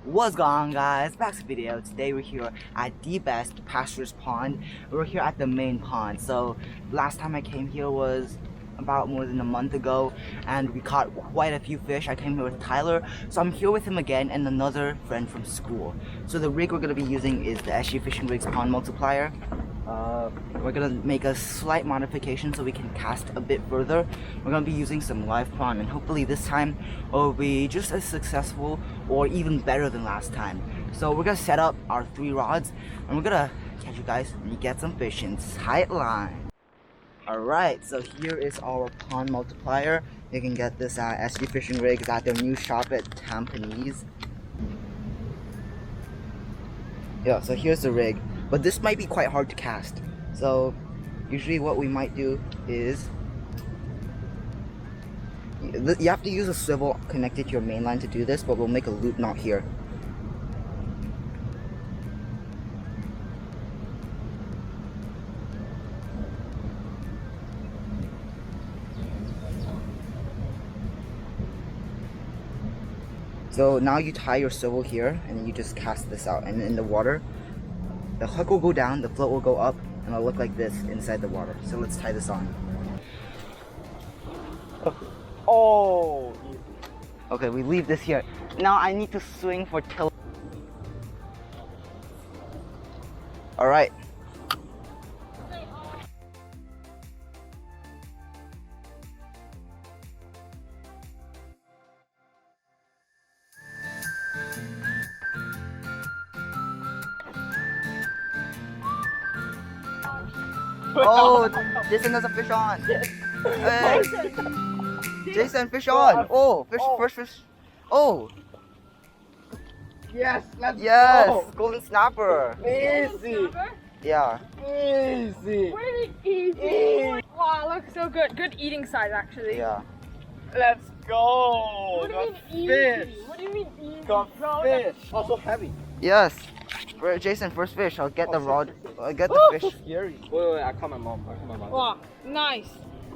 What's going on, guys? Back to the video. Today we're here at Dbest Pasir Ris pond. We're here at the main pond. So last time I came here was about more than a month ago, and we caught quite a few fish. I came here with Tyler, so I'm here with him again and another friend from school. So the rig we're going to be using is the SGFishingRigz pond multiplier. We're gonna make a slight modification so we can cast a bit further. We're gonna be using some live prawn, and hopefully this time it'll be just as successful or even better than last time. So we're gonna set up our 3 rods and we're gonna catch you guys when you get some fish in tight line. Alright, so here is our pond multiplier. You can get this at SGFishingRigz at their new shop at Tampines. Yeah, so here's the rig. But this might be quite hard to cast. So usually what we might do is you have to use a swivel connected to your main line to do this, but we'll make a loop knot here. So now you tie your swivel here and then you just cast this out, and in the water the hook will go down, the float will go up, and it'll look like this inside the water. So let's tie this on. Oh! Okay, we leave this here. Now I need to swing for tilt. Alright. Oh, Jason has a fish on. Hey. Jason, fish on. Oh, fish, first fish. Oh. Yes, let's go. Golden snapper. Easy. Yeah. Easy. What is it? Easy. Wow, looks so good. Good eating size, actually. Yeah. Let's go. What do you mean fish. easy? What do you mean easy? Got fish. Also heavy. Yes. For Jason, first fish. I'll get the rod. I'll get the fish. Scary. Wait, I call my mom. Wow, nice.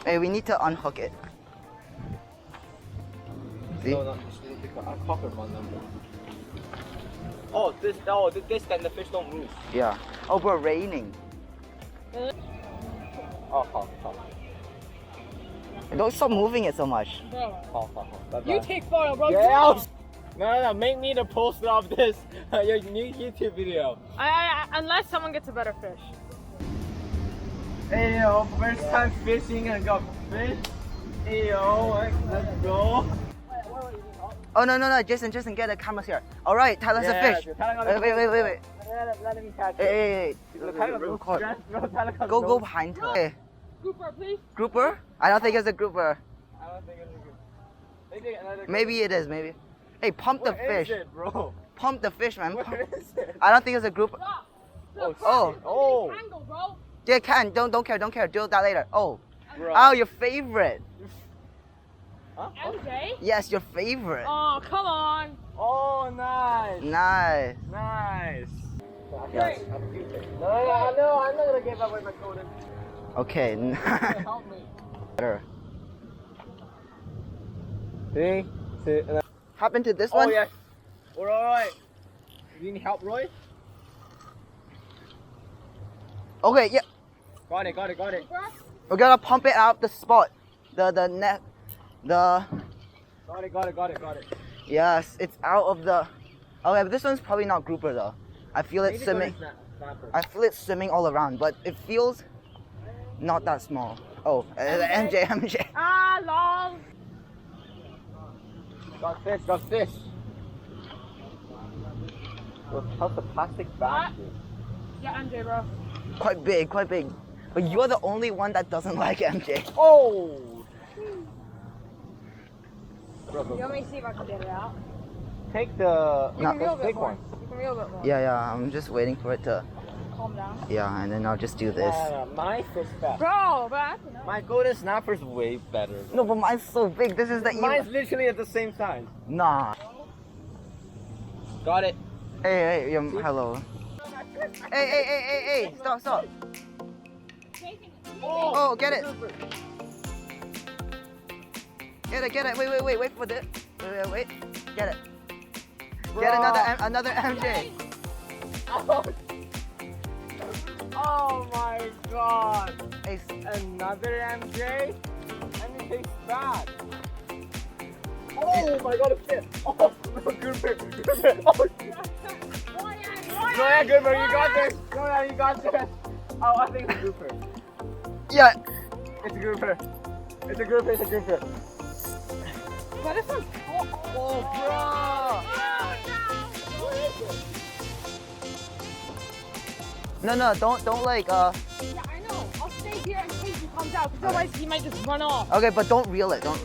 Hey, we need to unhook it. See? No, I'll call her mom number. Oh, this then the fish don't move. Yeah. Oh, but raining. Oh. Don't stop moving it so much. Bro, Bye-bye. you take photo, bro. Yeah. No, make me the poster of this your new YouTube video. Unless someone gets a better fish. Hey yo, first time fishing and got fish. Hey yo, let's go. Oh no, Jason, get the cameras here. Alright, Tyler's a fish. Wait. Let me catch it. Hey. Record. Go behind her. Hey. Grouper, please. Grouper? I don't think it's a grouper. I don't think it's a good. Maybe it is, maybe. Hey, pump the fish. Where is it, bro? Pump the fish, man. Where is it? I don't think it's a grouper. Oh. Angle, bro. Yeah, can. Don't care. Do that later. Oh. Bro. Oh, your favorite. Huh? MJ? Yes, your favorite. Oh, come on. Oh, nice. Nice. Nice. Yes. No, I'm not gonna give away my golden. Okay. Help me. Better. 3, 2, Hop into this one. Oh yes. Alright. You need help, Roy? Okay, yeah. Got it. We're gonna pump it out the spot. The net. Got it. Yes, it's out of the. Okay, but this one's probably not grouper though. I feel it swimming. I feel it swimming all around, but it feels not that small. Oh, MJ. Ah, lol. Got fish. How's the plastic bag? Yeah, MJ, bro. Quite big. But you're the only one that doesn't like MJ. Oh! You want me to see if I can get it out? Take the big big more. one. You can reel a bit more. Yeah, I'm just waiting for it to. Calm down. Yeah, and then I'll just do this. My fish fast. Bro, but My golden snapper's way better. No, but mine's so big. This is the Mine's literally at the same size. Nah. Got it. Hey, hello. Hey, stop. Oh, get it. Get it. Wait for this. Wait. Get it. Get another MJ. Oh my god. Hey, Another MJ? MJ's bad. Oh my god, it's it. Oh, Grouper. Oh, yeah, Grouper, you got this. No, you got this. Oh, I think it's a Grouper. yeah. It's a Grouper. It's a Grouper, it's a Grouper. But this one's Oh, bro. No, don't like Yeah, I know. I'll stay here in case he comes out, because otherwise he might just run off. Okay, but don't reel it. Don't.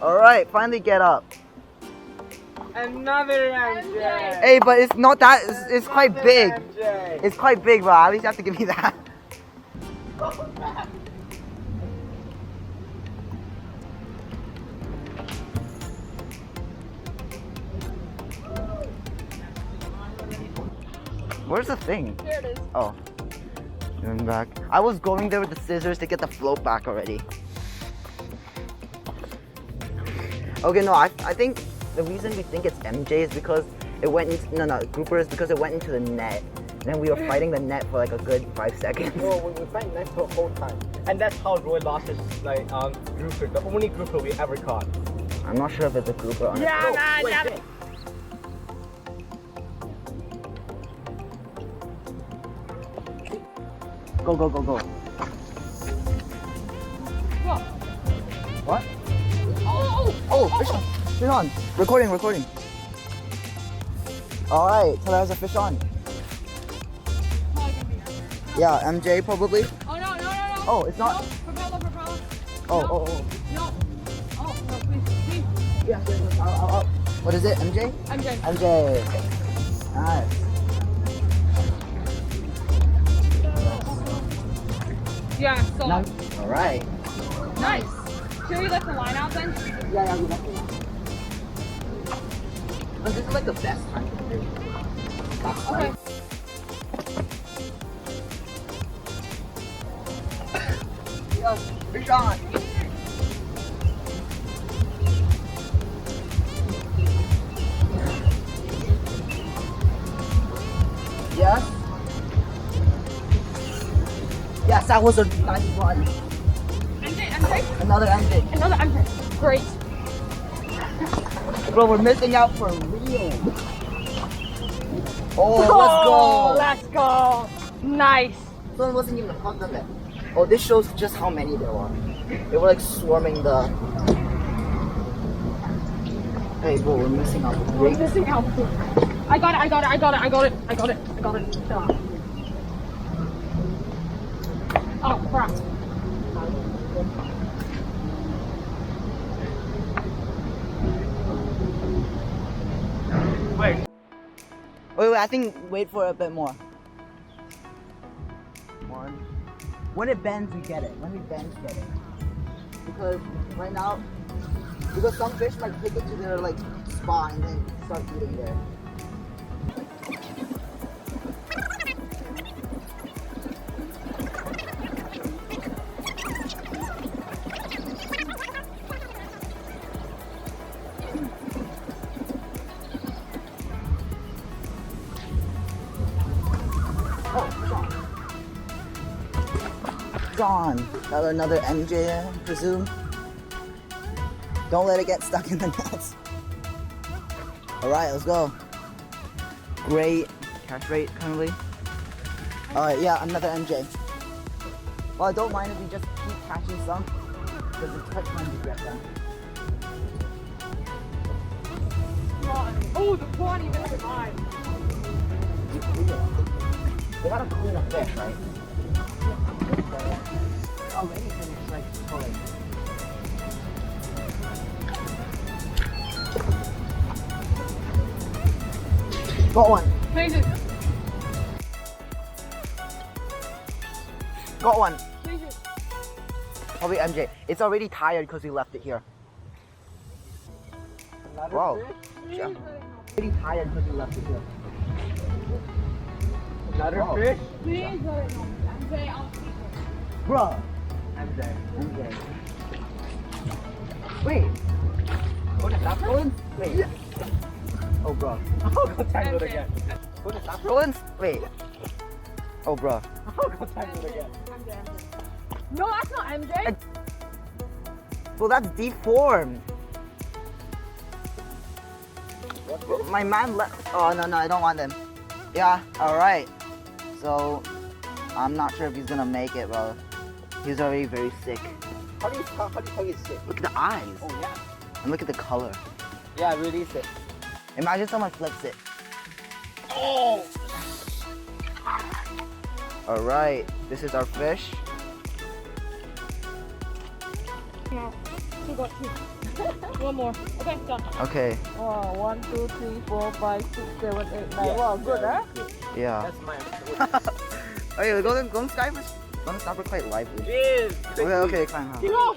All right, finally get up. Another MJ. Hey, but it's not that. It's quite big. MJ. It's quite big, bro. At least you have to give me that. Where's the thing? Here it is. Oh, I'm back. I was going there with the scissors to get the float back already. Okay, no, I think the reason we think it's MJ is because it went into, no, Grouper is because it went into the net. Then we were fighting the net for like a good 5 seconds. No, we were fighting next the whole time. And that's how Roy lost his, like, Grouper, the only Grouper we ever caught. I'm not sure if it's a Grouper or not. Yeah, wait, nah, wait. Go, go, go, go. Look. What? Oh! Oh, fish on. Fish on. Recording. Alright, so there's a fish on. Yeah, MJ probably. Oh, no. Oh, it's not. No, propeller. Oh. No. Oh, no, please. Yeah, I'll. What is it, MJ? MJ. MJ. Nice. Yeah, so Alright. nice. Should we let the line out then? Yeah, we left it. This is like the best time to do. Okay. Yes, fish on. Yes. Yes, that was a nice one. MJ. Another MJ. Another MJ. Great. Bro, we're missing out for real. Oh, Let's go. Nice. This one wasn't even a front of it. Oh, this shows just how many there were. They were like swarming the... Hey, bro, we're missing out. We're missing out. I got it. Oh, crap. Wait, I think wait for a bit more. One. When it bends, we get it. When we bend, get it. Because right now, because some fish like take it to their like spot and then start eating there. Gone. Got another MJ, I presume. Don't let it get stuck in the nets. Alright, let's go. Great catch rate currently. Alright, yeah, another MJ. Well, I don't mind if we just keep catching some, because it's quite fun to get them. Oh, the prawn even has mine. They gotta clean up fish, right? Already finished like pulling. Got one. Amazing. Got one. Please just. Probably MJ. It's already tired because we left it here. Another Wow. fish? Please Yeah. let it know. Already tired because we left it here. Another Wow. fish? Please let it know. MJ, I'll keep it. Bruh. MJ. Wait. Put it up, Rollins? Wait. Oh, bro. I'll go tangled MJ. again. Put it up, Rollins? Wait. Oh, bro. I'll go tangled again. MJ. No, that's not MJ. Well, that's deformed. What Well, my man left. Oh, no, I don't want them. Yeah, alright. So, I'm not sure if he's gonna make it, bro. He's already very sick. How do you tell he's sick? Look at the eyes. Oh yeah. And look at the color. Yeah, release it. Imagine someone flips it. Oh! Alright, this is our fish. Yeah. Two got two. One more. Okay, done. Okay, Wow, 1, 2, 3, 4, 5, 6, 7, 8, 9. Yeah, Wow, good, yeah, huh? good. yeah. That's mine. Okay, golden skyfish. Golden snapper quite lively. Yes! Okay, fine. Huh? Bro.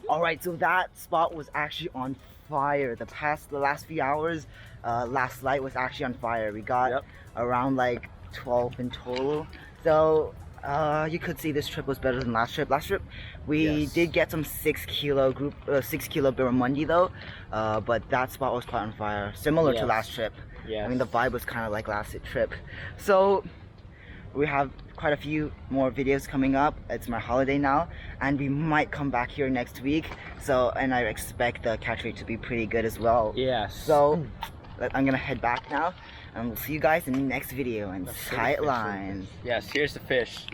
Alright, so that spot was actually on fire. The last few hours, last light was actually on fire. We got around like 12 in total. So you could see this trip was better than last trip. Last trip we did get some 6 kilo barramundi though, but that spot was quite on fire, similar to last trip. Yeah. I mean, the vibe was kind of like last trip. So we have quite a few more videos coming up. It's my holiday now, and we might come back here next week. So, and I expect the catch rate to be pretty good as well. Yes. So I'm gonna head back now, and we'll see you guys in the next video. And Let's go to tight fish. lines. Yes, here's the fish.